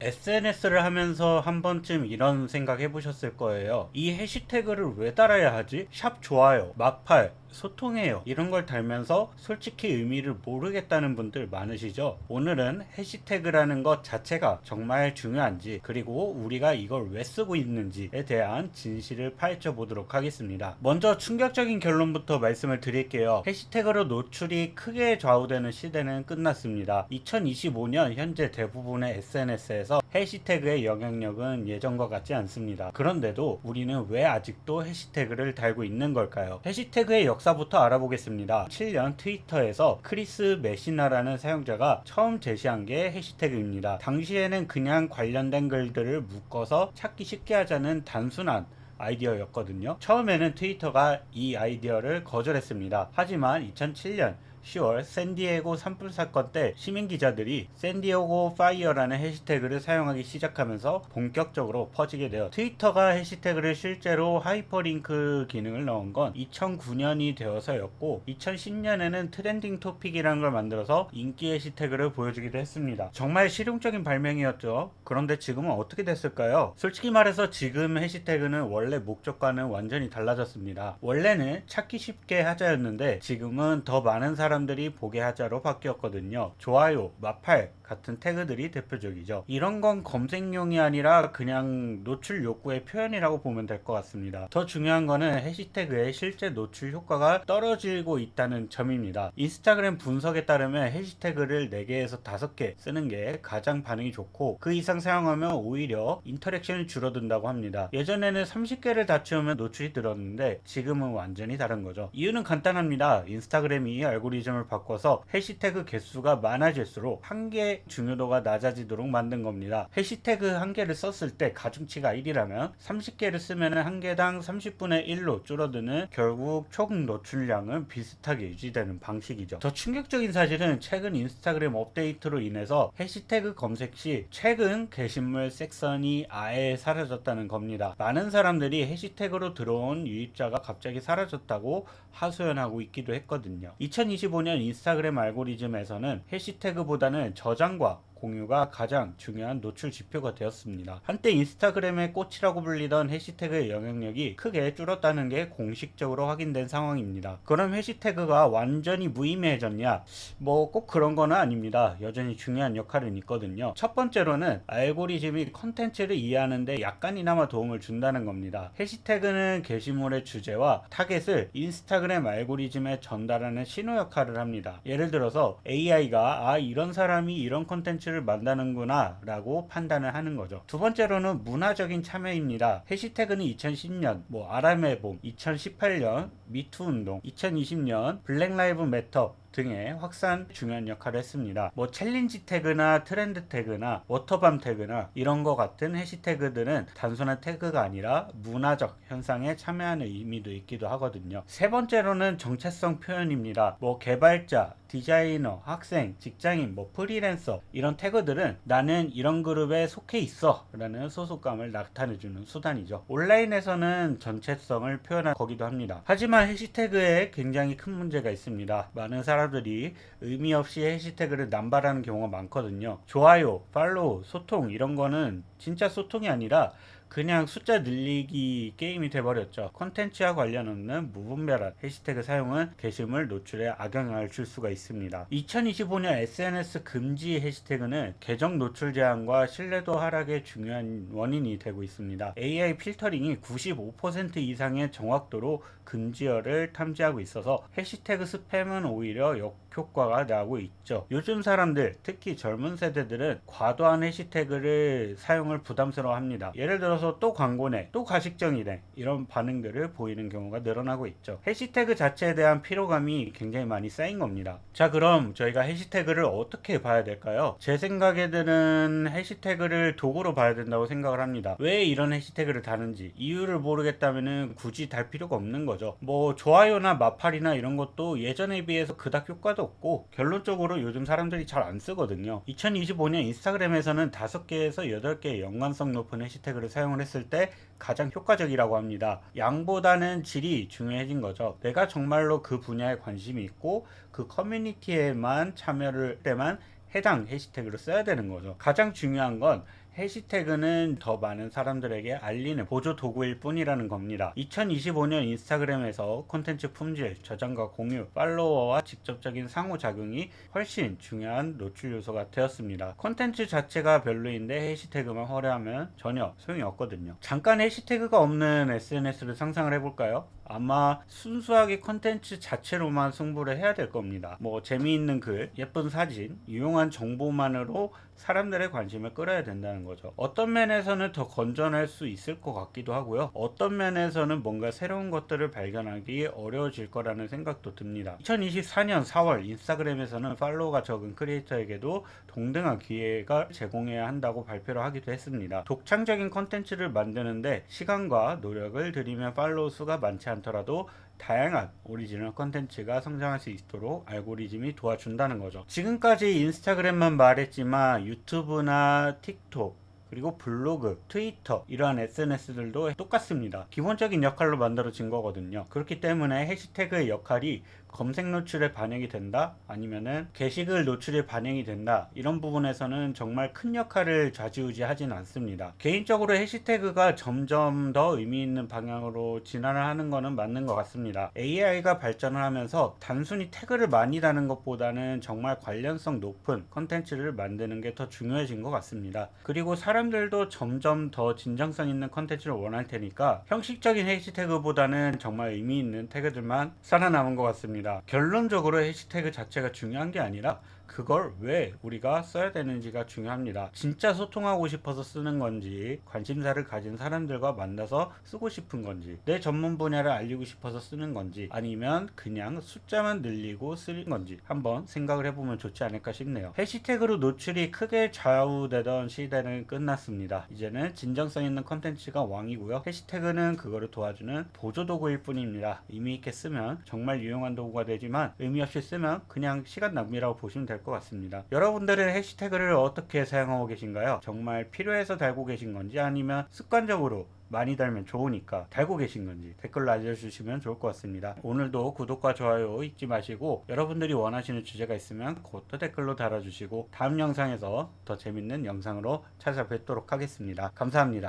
SNS를 하면서 한 번쯤 이런 생각 해보셨을 거예요. 이 해시태그를 왜 달아야 하지? 샵 좋아요, 마팔, 소통해요. 이런 걸 달면서 솔직히 의미를 모르겠다는 분들 많으시죠? 오늘은 해시태그라는 것 자체가 정말 중요한지, 그리고 우리가 이걸 왜 쓰고 있는지에 대한 진실을 파헤쳐 보도록 하겠습니다. 먼저 충격적인 결론부터 말씀을 드릴게요. 해시태그로 노출이 크게 좌우되는 시대는 끝났습니다. 2025년 현재 대부분의 SNS에서 해시태그의 영향력은 예전과 같지 않습니다. 그런데도 우리는 왜 아직도 해시태그를 달고 있는 걸까요? 해시태그의 역사부터 알아보겠습니다. 7년 트위터에서 크리스 메시나라는 사용자가 처음 제시한 게 해시태그입니다. 당시에는 그냥 관련된 글들을 묶어서 찾기 쉽게 하자는 단순한 아이디어였거든요. 처음에는 트위터가 이 아이디어를 거절했습니다. 하지만 2007년 10월 샌디에고 산불 사건 때 시민 기자들이 샌디에고 파이어라는 해시태그를 사용하기 시작하면서 본격적으로 퍼지게 되어 트위터가 해시태그를 실제로 하이퍼링크 기능을 넣은 건 2009년이 되어서였고 2010년에는 트렌딩 토픽이라는 걸 만들어서 인기 해시태그를 보여주기도 했습니다. 정말 실용적인 발명이었죠. 그런데 지금은 어떻게 됐을까요? 솔직히 말해서 지금 해시태그는 원래 목적과는 완전히 달라졌습니다. 원래는 찾기 쉽게 하자였는데 지금은 더 많은 사람들이 보게 하자로 바뀌었거든요. 좋아요, 마팔 같은 태그들이 대표적이죠. 이런 건 검색용이 아니라 그냥 노출 욕구의 표현이라고 보면 될 것 같습니다. 더 중요한 거는 해시태그의 실제 노출 효과가 떨어지고 있다는 점입니다. 인스타그램 분석에 따르면 해시태그를 4개에서 5개 쓰는 게 가장 반응이 좋고 그 이상 사용하면 오히려 인터랙션이 줄어든다고 합니다. 예전에는 30개를 다 채우면 노출이 늘었는데 지금은 완전히 다른 거죠. 이유는 간단합니다. 인스타그램이 알고리즘을 바꿔서 해시태그 개수가 많아질수록 한 개 중요도가 낮아지도록 만든 겁니다. 해시태그 한 개를 썼을 때 가중치가 1이라면 30개를 쓰면 한 개당 30분의 1로 줄어드는 결국 총 노출량은 비슷하게 유지되는 방식이죠. 더 충격적인 사실은 최근 인스타그램 업데이트로 인해서 해시태그 검색 시 최근 게시물 섹션이 아예 사라졌다는 겁니다. 많은 사람들이 해시태그로 들어온 유입자가 갑자기 사라졌다고 하소연하고 있기도 했거든요. 2025년 인스타그램 알고리즘에서는 해시태그보다는 저장과 공유가 가장 중요한 노출 지표가 되었습니다. 한때 인스타그램의 꽃이라고 불리던 해시태그의 영향력이 크게 줄었다는 게 공식적으로 확인된 상황입니다. 그럼 해시태그가 완전히 무의미해졌냐? 뭐 꼭 그런 거는 아닙니다. 여전히 중요한 역할은 있거든요. 첫 번째로는 알고리즘이 컨텐츠를 이해하는 데 약간이나마 도움을 준다는 겁니다. 해시태그는 게시물의 주제와 타겟을 인스타그램 알고리즘에 전달하는 신호 역할을 합니다. 예를 들어서 AI가 이런 사람이 이런 컨텐츠를 만드는구나 라고 판단을 하는 거죠. 두 번째로는 문화적인 참여입니다. 해시태그는 2010년 아람의 봄, 2018년 미투 운동, 2020년 블랙 라이브 매터 등의 확산 중요한 역할을 했습니다. 챌린지 태그나 트렌드 태그나 워터밤 태그나 이런 거 같은 해시태그들은 단순한 태그가 아니라 문화적 현상에 참여하는 의미도 있기도 하거든요. 세 번째로는 정체성 표현입니다. 개발자, 디자이너, 학생, 직장인, 프리랜서 이런 태그들은 나는 이런 그룹에 속해 있어 라는 소속감을 나타내주는 수단이죠. 온라인에서는 정체성을 표현한 거기도 합니다. 하지만 해시태그에 굉장히 큰 문제가 있습니다. 많은 사람들이 의미 없이 해시태그를 남발하는 경우가 많거든요. 좋아요, 팔로우, 소통 이런 거는 진짜 소통이 아니라 그냥 숫자 늘리기 게임이 돼버렸죠. 콘텐츠와 관련 없는 무분별한 해시태그 사용은 게시물 노출에 악영향을 줄 수가 있습니다. 2025년 SNS 금지 해시태그는 계정 노출 제한과 신뢰도 하락의 중요한 원인이 되고 있습니다. AI 필터링이 95% 이상의 정확도로 금지어를 탐지하고 있어서 해시태그 스팸은 오히려 역효과가 나고 있죠. 요즘 사람들, 특히 젊은 세대들은 과도한 해시태그를 사용을 부담스러워합니다. 예를 들어서 또 광고네, 또 가식적이네 이런 반응들을 보이는 경우가 늘어나고 있죠. 해시태그 자체에 대한 피로감이 굉장히 많이 쌓인 겁니다. 자, 그럼 저희가 해시태그를 어떻게 봐야 될까요? 제 생각에는 해시태그를 도구로 봐야 된다고 생각을 합니다. 왜 이런 해시태그를 다는지 이유를 모르겠다면 굳이 달 필요가 없는 거죠. 좋아요나 마팔이나 이런 것도 예전에 비해서 그닥 효과도 없고 결론적으로 요즘 사람들이 잘 안 쓰거든요. 2025년 인스타그램에서는 5개에서 8개의 연관성 높은 해시태그를 사용을 했을 때 가장 효과적이라고 합니다. 양보다는 질이 중요해진 거죠. 내가 정말로 그 분야에 관심이 있고 그 커뮤니티에만 참여를 때만 해당 해시태그를 써야 되는 거죠. 가장 중요한 건 해시태그는 더 많은 사람들에게 알리는 보조 도구일 뿐이라는 겁니다. 2025년 인스타그램에서 콘텐츠 품질, 저장과 공유, 팔로워와 직접적인 상호작용이 훨씬 중요한 노출 요소가 되었습니다. 콘텐츠 자체가 별로인데 해시태그만 화려하면 전혀 소용이 없거든요. 잠깐 해시태그가 없는 SNS를 상상을 해볼까요? 아마 순수하게 컨텐츠 자체로만 승부를 해야 될 겁니다. 뭐 재미있는 글, 예쁜 사진, 유용한 정보만으로 사람들의 관심을 끌어야 된다는 거죠. 어떤 면에서는 더 건전할 수 있을 것 같기도 하고요. 어떤 면에서는 뭔가 새로운 것들을 발견하기 어려워질 거라는 생각도 듭니다. 2024년 4월 인스타그램에서는 팔로워가 적은 크리에이터에게도 동등한 기회가 제공해야 한다고 발표를 하기도 했습니다. 독창적인 컨텐츠를 만드는데 시간과 노력을 들이면 팔로워 수가 많지 않더라도 다양한 오리지널 컨텐츠가 성장할 수 있도록 알고리즘이 도와준다는 거죠. 지금까지 인스타그램만 말했지만 유튜브나 틱톡, 그리고 블로그, 트위터 이러한 SNS들도 똑같습니다. 기본적인 역할로 만들어진 거거든요. 그렇기 때문에 해시태그의 역할이 검색 노출에 반영이 된다, 아니면은 게시글 노출에 반영이 된다, 이런 부분에서는 정말 큰 역할을 좌지우지하진 않습니다. 개인적으로 해시태그가 점점 더 의미 있는 방향으로 진화를 하는 거는 맞는 것 같습니다. AI가 발전을 하면서 단순히 태그를 많이 다는 것보다는 정말 관련성 높은 컨텐츠를 만드는 게 더 중요해진 것 같습니다. 그리고 사람들도 점점 더 진정성 있는 컨텐츠를 원할 테니까 형식적인 해시태그보다는 정말 의미 있는 태그들만 살아남은 것 같습니다. 결론적으로 해시태그 자체가 중요한 게 아니라 그걸 왜 우리가 써야 되는지가 중요합니다. 진짜 소통하고 싶어서 쓰는 건지, 관심사를 가진 사람들과 만나서 쓰고 싶은 건지, 내 전문 분야를 알리고 싶어서 쓰는 건지, 아니면 그냥 숫자만 늘리고 쓰는 건지 한번 생각을 해보면 좋지 않을까 싶네요. 해시태그로 노출이 크게 좌우되던 시대는 끝났습니다. 이제는 진정성 있는 컨텐츠가 왕이고요. 해시태그는 그거를 도와주는 보조도구일 뿐입니다. 의미있게 쓰면 정말 유용한 도구가 되지만 의미 없이 쓰면 그냥 시간 낭비라고 보시면 될 것 같습니다. 여러분들은 해시태그를 어떻게 사용하고 계신가요? 정말 필요해서 달고 계신 건지, 아니면 습관적으로 많이 달면 좋으니까 달고 계신 건지 댓글로 알려주시면 좋을 것 같습니다. 오늘도 구독과 좋아요 잊지 마시고, 여러분들이 원하시는 주제가 있으면 그것도 댓글로 달아주시고, 다음 영상에서 더 재밌는 영상으로 찾아뵙도록 하겠습니다. 감사합니다.